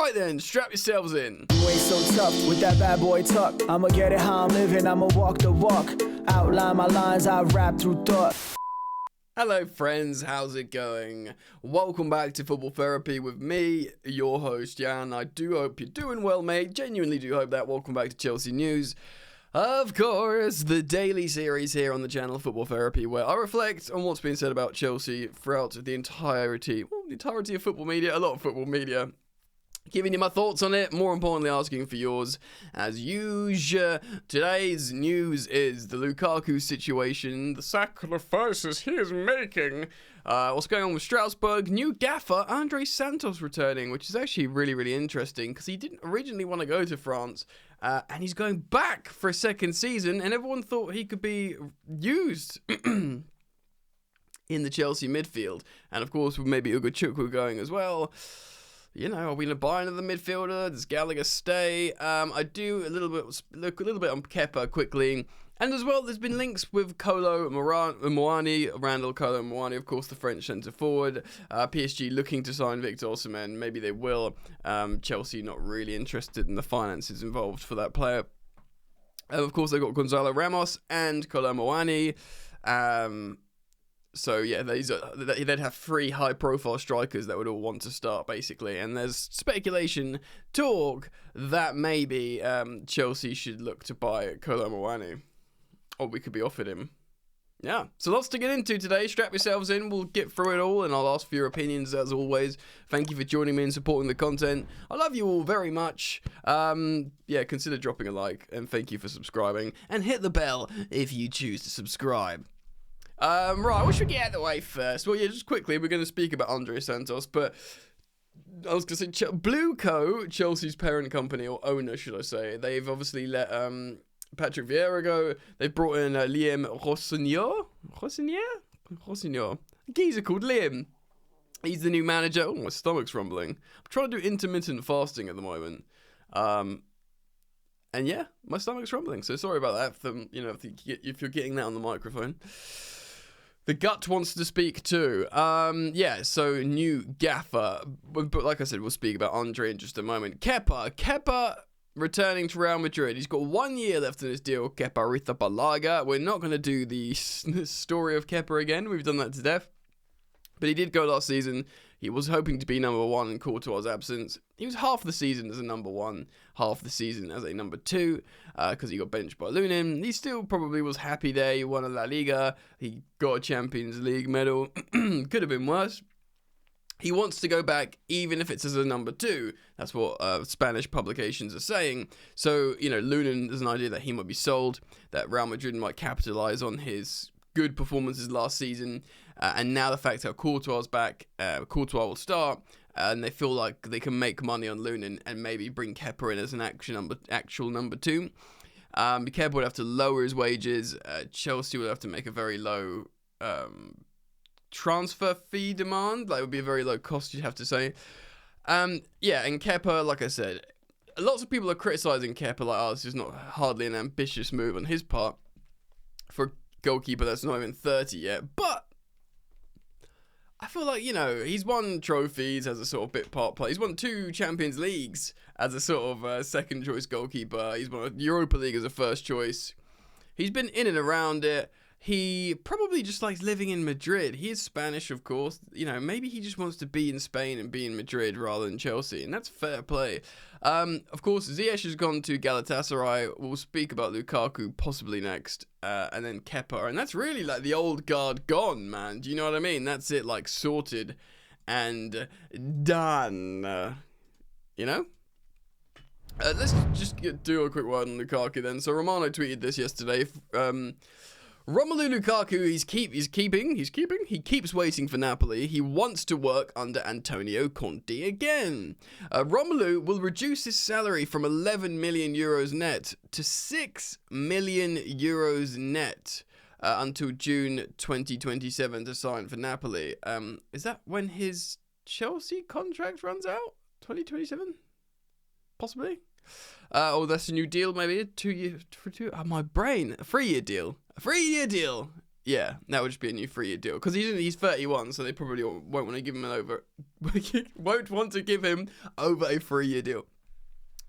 Right then, strap yourselves in. You ain't so tough with that bad boy tuck. I'ma get it how I'm living, I'ma walk the walk. Outline my lines, I rap through thought. Hello friends, how's it going? Welcome back to Football Therapy with me, your host Jan. I do hope you're doing well, mate. Genuinely do hope that. Welcome back to Chelsea News. Of course, the daily series here on the channel Football Therapy, where I reflect on what's been said about Chelsea throughout the entirety of football media, a lot of football media. Giving you my thoughts on it, more importantly asking for yours as usual. Today's news is the Lukaku situation, the sacrifices he is making. What's going on with Strasbourg, new gaffer Santos returning, which is actually really interesting because he didn't originally want to go to France, and he's going back for a second season, and everyone thought he could be used in the Chelsea midfield. And of course with maybe Lukaku going as well. You know, are we going to buy another midfielder? Does Gallagher stay? I do look a little bit on Kepa quickly. And as well, there's been links with Kolo Muani, Randall Kolo Muani, of course, the French centre-forward. PSG looking to sign Victor Osimhen. Maybe they will. Chelsea not really interested in the finances involved for that player. Of course, they've got Gonzalo Ramos and Kolo Muani. So yeah, they'd have three high-profile strikers that would all want to start, basically. And there's speculation, talk, that maybe Chelsea should look to buy Kolo Muani. Or we could be offered him. Yeah, so lots to get into today. Strap yourselves in, we'll get through it all, and I'll ask for your opinions as always. Thank you for joining me and supporting the content. I love you all very much. Yeah, consider dropping a like, and thank you for subscribing. And hit the bell if you choose to subscribe. Right, what should we get out of the way first? Well, yeah, just quickly, we're going to speak about Santos, but I was going to say, Blue Co, Chelsea's parent company, or owner, should I say, they've obviously let Patrick Vieira go. They've brought in Liam Rossignol? Geezer called Liam. He's the new manager. Oh, my stomach's rumbling. I'm trying to do intermittent fasting at the moment. And yeah, my stomach's rumbling, so sorry about that. If you're getting that on the microphone. The gut wants to speak too. Yeah, so new gaffer. But like I said, we'll speak about Andre in just a moment. Kepa returning to Real Madrid. He's got 1 year left in his deal, Kepa Arrizabalaga. We're not going to do the story of Kepa again. We've done that to death. But he did go last season. He was hoping to be number one in Courtois' absence. He was half the season as a number one, half the season as a number two, because he got benched by Lunin. He still probably was happy there. He won a La Liga. He got a Champions League medal. Could have been worse. He wants to go back, even if it's as a number two. That's what Spanish publications are saying. So, Lunin has an idea that he might be sold, that Real Madrid might capitalize on his good performances last season, and now the fact that Courtois is back, Courtois will start, and they feel like they can make money on Lunin and maybe bring Kepa in as an actual number two. Kepa would have to lower his wages. Chelsea would have to make a very low transfer fee demand. That would be a very low cost, you'd have to say. Yeah, and Kepa, like I said, lots of people are criticising Kepa like, oh, this is not hardly an ambitious move on his part for a goalkeeper that's not even 30 yet, but I feel like, he's won trophies as a sort of bit part player. He's won 2 Champions Leagues as a sort of second choice goalkeeper. He's won a Europa League as a first choice. He's been in and around it. He probably just likes living in Madrid. He is Spanish, of course. Maybe he just wants to be in Spain and be in Madrid rather than Chelsea, and that's fair play. Of course, Ziyech has gone to Galatasaray. We'll speak about Lukaku possibly next, and then Kepa, and that's really like the old guard gone, man. Do you know what I mean? That's it, like sorted and done. Let's just do a quick word on Lukaku then. So Romano tweeted this yesterday. Romelu Lukaku, he keeps waiting for Napoli. He wants to work under Antonio Conte again. Romelu will reduce his salary from 11 million euros net to 6 million euros net until June 2027 to sign for Napoli. Is that when his Chelsea contract runs out? 2027? Possibly? That's a new deal, maybe. 2 years for two. Oh, my brain. A 3-year deal. A 3-year deal. Yeah, that would just be a new 3-year deal. Because he's 31, so they probably won't want to give him won't want to give him over a 3-year deal.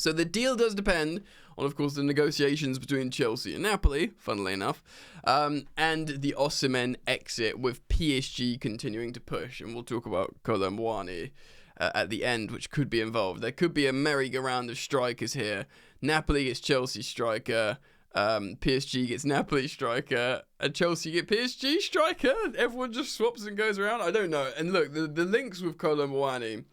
So the deal does depend on, of course, the negotiations between Chelsea and Napoli, funnily enough, and the Osimhen exit, with PSG continuing to push. And we'll talk about Kolo Muani at the end, which could be involved. There could be a merry-go-round of strikers here. Napoli gets Chelsea striker, PSG gets Napoli striker, and Chelsea get PSG striker. Everyone just swaps and goes around. I don't know. And look, the links with Kolo Muani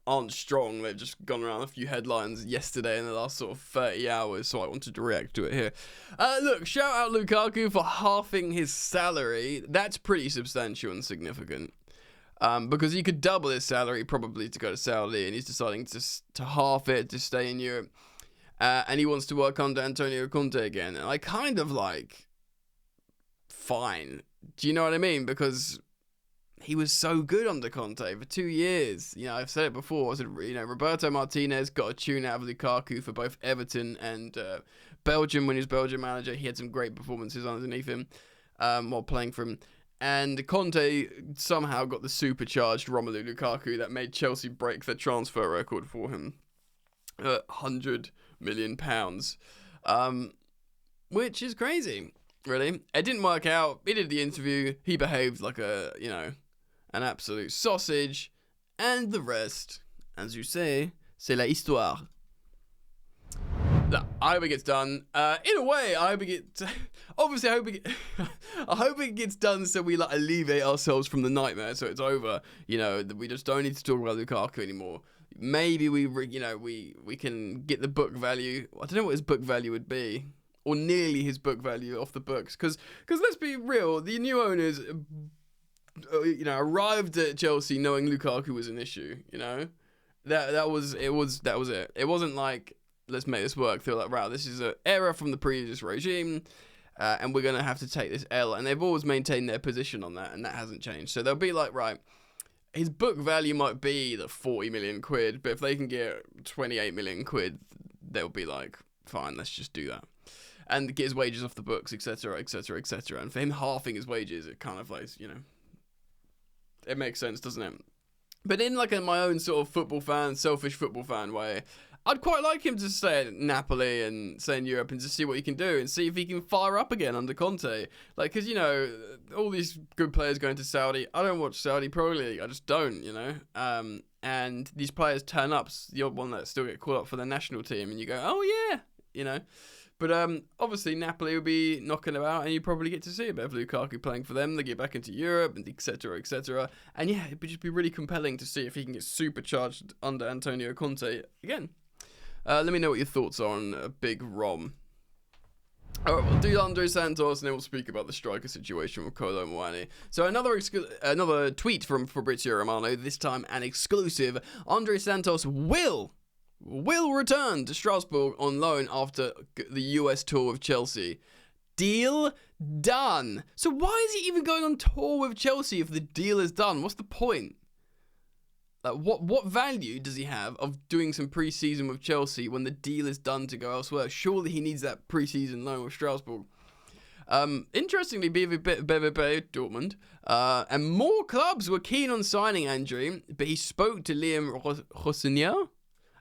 aren't strong. They've just gone around a few headlines yesterday in the last sort of 30 hours, so I wanted to react to it here. Look, shout out Lukaku for halving his salary. That's pretty substantial and significant. Because he could double his salary probably to go to Saudi, and he's deciding to halve it to stay in Europe. And he wants to work under Antonio Conte again. And I kind of fine. Do you know what I mean? Because he was so good under Conte for 2 years. I've said it before. I said, Roberto Martinez got a tune out of Lukaku for both Everton and Belgium when he was Belgium manager. He had some great performances underneath him while playing for him. And Conte somehow got the supercharged Romelu Lukaku that made Chelsea break their transfer record for him. £100 million. Which is crazy, really. It didn't work out. He did the interview. He behaved like an absolute sausage, and the rest, as you say, c'est la histoire. Look, I hope it gets done. In a way, I hope it gets... Obviously, I hope it gets done so we alleviate ourselves from the nightmare, so it's over. We just don't need to talk about Lukaku anymore. Maybe we can get the book value. I don't know what his book value would be, or nearly his book value off the books. Because let's be real, the new owners... arrived at Chelsea knowing Lukaku was an issue. That was it. It wasn't like, let's make this work. They're like, wow, this is an error from the previous regime, and we're gonna have to take this L. And they've always maintained their position on that, and that hasn't changed. So they'll be like, right, his book value might be the 40 million quid, but if they can get 28 million quid, they'll be like, fine, let's just do that. And get his wages off the books, etc., etc., etc. And for him halving his wages, it kind of it makes sense, doesn't it? But in my own sort of selfish football fan way, I'd quite like him to stay at Napoli and stay in Europe and just see what he can do and see if he can fire up again under Conte. Because, all these good players going to Saudi, I don't watch Saudi Pro League. I just don't, and these players turn up, the odd one that still get called up for the national team, and you go, oh yeah, But obviously Napoli will be knocking about, and you probably get to see a bit of Lukaku playing for them. They get back into Europe, and etc., etc. And yeah, it would just be really compelling to see if he can get supercharged under Antonio Conte again. Let me know what your thoughts are on Big Rom. Alright, we'll do Andre Santos, and then we'll speak about the striker situation with Kolo Muani. So another tweet from Fabrizio Romano, this time an exclusive. Andre Santos will return to Strasbourg on loan after the US tour with Chelsea. Deal done. So why is he even going on tour with Chelsea if the deal is done? What's the point? What value does he have of doing some pre-season with Chelsea when the deal is done to go elsewhere? Surely he needs that pre-season loan with Strasbourg. Interestingly, BVB Dortmund and more clubs were keen on signing Andre, but he spoke to Liam Rossignol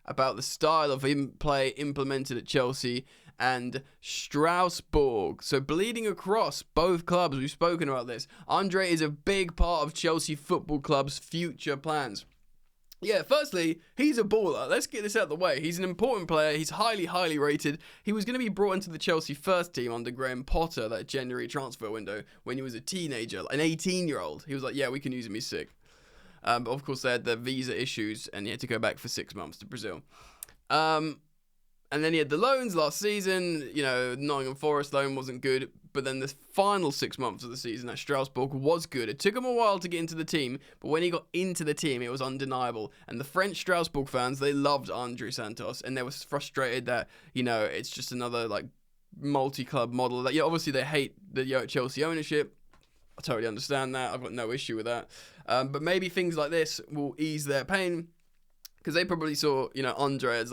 about the style of play implemented at Chelsea and Strasbourg. So bleeding across both clubs, we've spoken about this. Andre is a big part of Chelsea Football Club's future plans. Yeah, firstly, he's a baller. Let's get this out of the way. He's an important player. He's highly, highly rated. He was going to be brought into the Chelsea first team under Graham Potter, that January transfer window, when he was a teenager, an 18-year-old. He was like, yeah, we can use him. He's sick. But of course, they had the visa issues, and he had to go back for 6 months to Brazil. And then he had the loans last season. Nottingham Forest loan wasn't good. But then the final 6 months of the season at Strasbourg was good. It took him a while to get into the team, but when he got into the team, it was undeniable. And the French Strasbourg fans, they loved Andre Santos, and they were frustrated that, it's just another, multi-club model. That obviously they hate the Chelsea ownership. I totally understand that. I've got no issue with that. But maybe things like this will ease their pain, because they probably saw, Andre as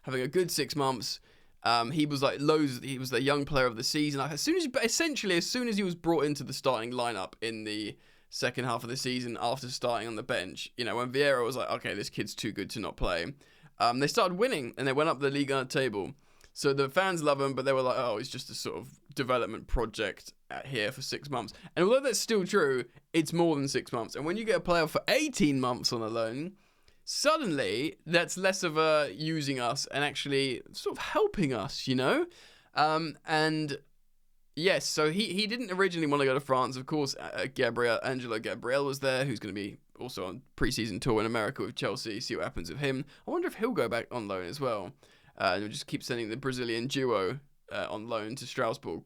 having a good 6 months, He was like he was the young player of the season. Like, as soon as he was brought into the starting lineup in the second half of the season after starting on the bench, you know, when Vieira was like, okay, this kid's too good to not play, they started winning and they went up the Liga table. So the fans love him, but they were like, oh, he's just a sort of development project here for 6 months. And although that's still true, it's more than 6 months. And when you get a player for 18 months on a loan, suddenly that's less of a using us and actually sort of helping us, you know? And yes, so he didn't originally want to go to France. Of course, Angelo Gabriel was there, who's going to be also on pre-season tour in America with Chelsea. See what happens with him. I wonder if he'll go back on loan as well. And we'll just keep sending the Brazilian duo on loan to Strasbourg.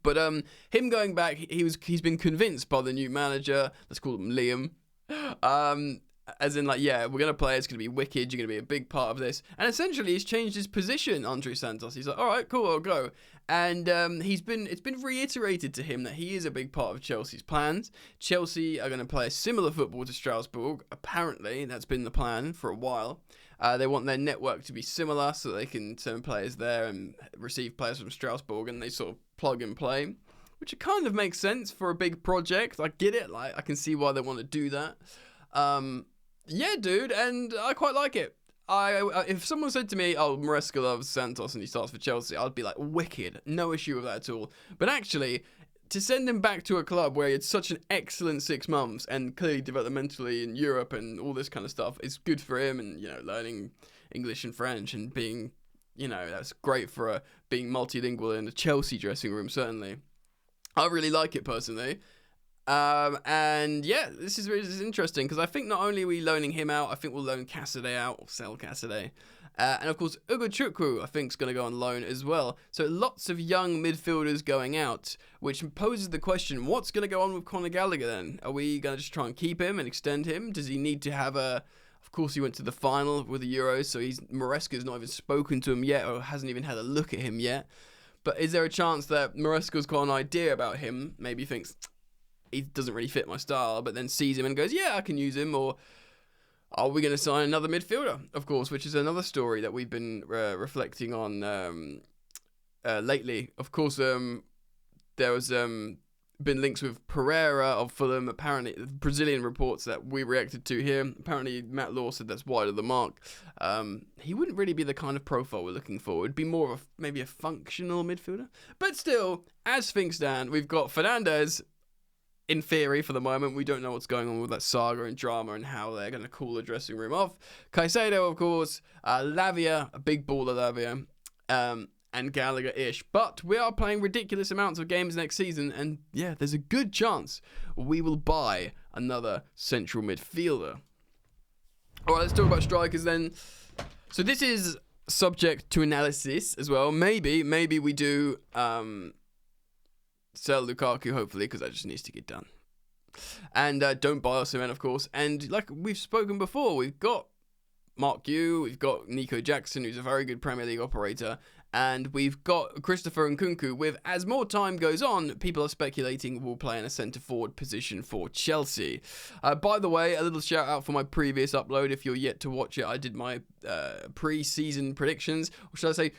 But him going back, he's been convinced by the new manager. Let's call him Liam. As in, like, yeah, we're gonna play. It's gonna be wicked. You're gonna be a big part of this. And essentially, he's changed his position. Andre Santos. He's like, all right, cool, I'll go. And it's been reiterated to him that he is a big part of Chelsea's plans. Chelsea are gonna play a similar football to Strasbourg. Apparently, that's been the plan for a while. They want their network to be similar so they can send players there and receive players from Strasbourg, and they sort of plug and play, which kind of makes sense for a big project. I get it. Like, I can see why they want to do that. Yeah, dude, and I quite like it. If someone said to me, oh, Maresca loves Santos and he starts for Chelsea, I'd be like, wicked, no issue with that at all. But actually, to send him back to a club where he had such an excellent 6 months and clearly developmentally in Europe and all this kind of stuff is good for him, and, you know, learning English and French and being, you know, that's great for being multilingual in the Chelsea dressing room, certainly. I really like it personally. And yeah, this is interesting because I think not only are we loaning him out, I think we'll loan Cassidy out or sell Cassidy. And of course, Ugo Chukwu, I think, is going to go on loan as well. So lots of young midfielders going out, which poses the question, what's going to go on with Conor Gallagher then? Are we going to just try and keep him and extend him? Does he need to have Of course, he went to the final with the Euros, so Maresca's not even spoken to him yet or hasn't even had a look at him yet. But is there a chance that Maresca's got an idea about him, maybe thinks he doesn't really fit my style, but then sees him and goes, yeah, I can use him? Or are we going to sign another midfielder, of course, which is another story that we've been reflecting on lately. Of course, there was been links with Pereira of Fulham. Apparently, Brazilian reports that we reacted to here. Apparently, Matt Law said that's wide of the mark. He wouldn't really be the kind of profile we're looking for. It'd be more of maybe a functional midfielder. But still, as things stand, we've got Fernandes. In theory, for the moment, we don't know what's going on with that saga and drama and how they're going to cool the dressing room off. Caicedo, of course, Lavia, a big baller Lavia, and Gallagher-ish. But we are playing ridiculous amounts of games next season, and yeah, there's a good chance we will buy another central midfielder. All right, let's talk about strikers then. So this is subject to analysis as well. Maybe we do sell Lukaku, hopefully, because that just needs to get done. And don't buy Osimhen, of course. And like we've spoken before, we've got Mark Yu, we've got Nico Jackson, who's a very good Premier League operator, and we've got Christopher Nkunku with, as more time goes on, people are speculating will play in a centre-forward position for Chelsea. By the way, a little shout-out for my previous upload. If you're yet to watch it, I did my pre-season predictions, or should I say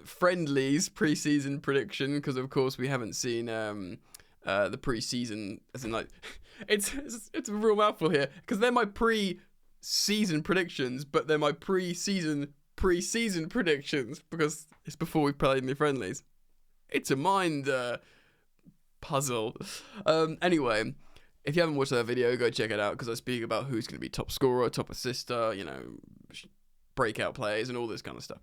friendlies pre-season prediction, because of course we haven't seen the pre-season, as in like it's a real mouthful here, because they're my pre-season predictions, but they're my pre-season predictions because it's before we played any friendlies. It's a mind puzzle. Anyway, if you haven't watched that video, go check it out, because I speak about who's going to be top scorer, top assister, you know, breakout players and all this kind of stuff.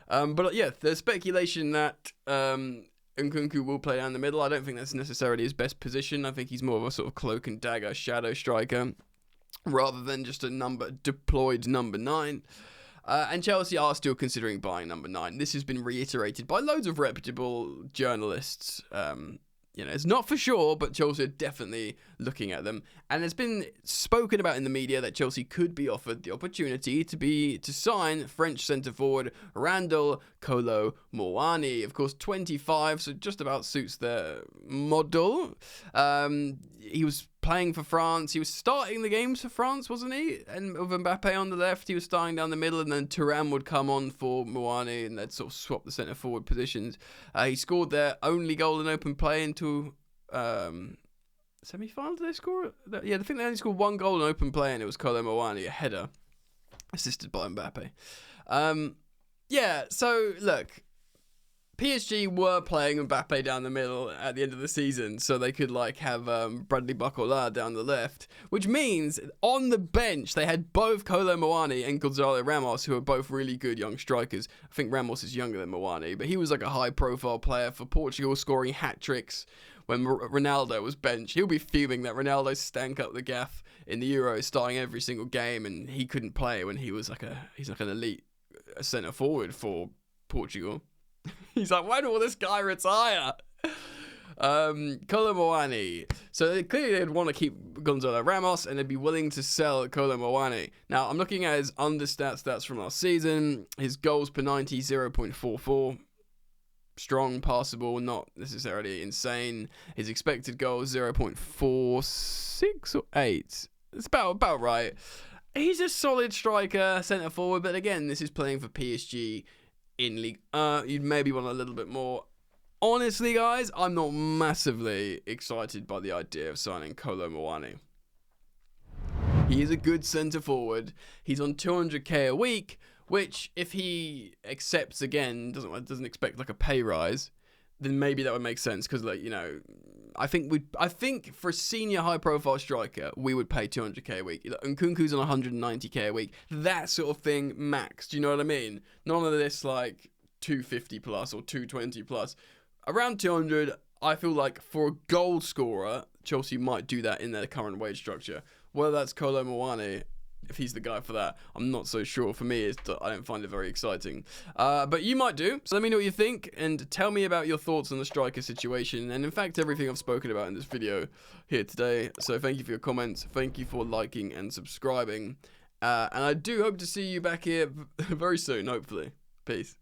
But yeah, there's speculation that Nkunku will play down the middle. I don't think that's necessarily his best position. I think he's more of a sort of cloak and dagger shadow striker rather than just a deployed number 9. And Chelsea are still considering buying number 9. This has been reiterated by loads of reputable journalists. You know, it's not for sure, but Chelsea are definitely looking at them. And it's been spoken about in the media that Chelsea could be offered the opportunity to sign French centre-forward Randall Kolo Muani. Of course, 25, so just about suits their model. He was playing for France. He was starting the games for France, wasn't he? And with Mbappe on the left, he was starting down the middle, and then Thuram would come on for Moani, and they'd sort of swap the centre forward positions. He scored their only goal in open play into semi-final. Did they score? Yeah, I think they only scored one goal in open play, and it was Kolo Moani, a header, assisted by Mbappe. Yeah, so look, PSG were playing Mbappe down the middle at the end of the season, so they could have Bradley Barcola down the left, which means on the bench they had both Kolo Muani and Gonzalo Ramos, who are both really good young strikers. I think Ramos is younger than Muani, but he was a high-profile player for Portugal, scoring hat-tricks when Ronaldo was benched. He'll be fuming that Ronaldo stank up the gaff in the Euros, starting every single game, and he couldn't play when he was he's an elite centre forward for Portugal. He's like, why will this guy retire? Kolo Muani. So clearly they'd want to keep Gonzalo Ramos, and they'd be willing to sell Kolo Muani. Now, I'm looking at his stats from last season. His goals per 90, 0.44. Strong, passable, not necessarily insane. His expected goals, 0.46 or 8. It's about right. He's a solid striker, centre forward, but again, this is playing for PSG in League. You'd maybe want a little bit more. Honestly, guys, I'm not massively excited by the idea of signing Kolo Muani. He is a good centre forward. He's on 200k a week, which if he accepts again, doesn't expect a pay rise, then maybe that would make sense, because I think for a senior high-profile striker, we would pay 200k a week. Nkunku's on 190k a week. That sort of thing, max. Do you know what I mean? None of this 250 plus or 220 plus. Around 200, I feel like for a goal scorer, Chelsea might do that in their current wage structure. Whether that's Kolo Muani, if he's the guy for that, I'm not so sure. For me, I don't find it very exciting. But you might do. So let me know what you think, and tell me about your thoughts on the striker situation, and in fact, everything I've spoken about in this video here today. So thank you for your comments. Thank you for liking and subscribing. And I do hope to see you back here very soon, hopefully. Peace.